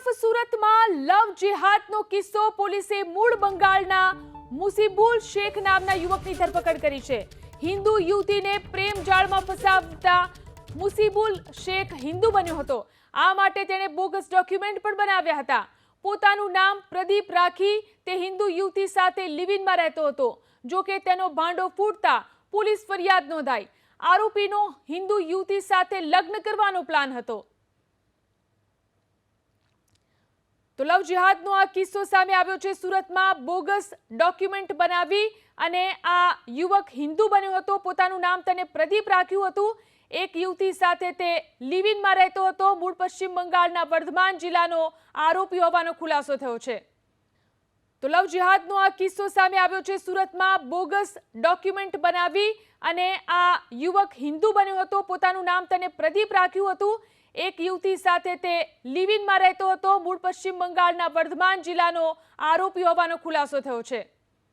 તરફ સુરતમાં લવ જેહાદનો કિસ્સો પોલીસે મૂળ બંગાળના મુસીબુલ શેખ નામના યુવકની ધરપકડ કરી છે। હિન્દુ યુવતીને પ્રેમ જાળમાં ફસાવતા મુસીબુલ શેખ હિન્દુ બન્યો હતો। આ માટે તેણે બોગસ ડોક્યુમેન્ટ પણ બનાવ્યા હતા। પોતાનું નામ પ્રદીપ રાખી તે હિન્દુ યુવતી સાથે લિવિનમાં રહેતો હતો। જો કે તેનો ભાંડો ફૂટતા પોલીસ ફરિયાદ નોંધાઈ। આરોપીનો હિન્દુ યુવતી સાથે લગ્ન કરવાનો પ્લાન હતો। તો લવ જેહાદનો આ કિસ્સો સામે આવ્યો છે। સુરતમાં બોગસ ડોક્યુમેન્ટ બનાવી અને આ યુવક હિન્દુ બન્યો હતો। પોતાનું નામ તેને પ્રદીપ રાખ્યું હતું। એક યુવતી સાથે તે લિવિનમાં રહેતો હતો। મૂળ પશ્ચિમ બંગાળના વર્ધમાન જિલ્લાનો આરોપી હોવાનો ખુલાસો થયો છે। તો લવ જેહાદનો આ કિસ્સો સામે આવ્યો છે। સુરતમાં બોગસ ડોક્યુમેન્ટ બનાવી અને આ યુવક હિન્દુ બન્યો હતો। પોતાનું નામ તેને પ્રદીપ રાખ્યું હતું। એક યુવતી સાથે તે લિવિનમાં રહેતો હતો। મૂળ પશ્ચિમ બંગાળના વર્ધમાન જિલ્લાનો આરોપી હોવાનો ખુલાસો થયો છે।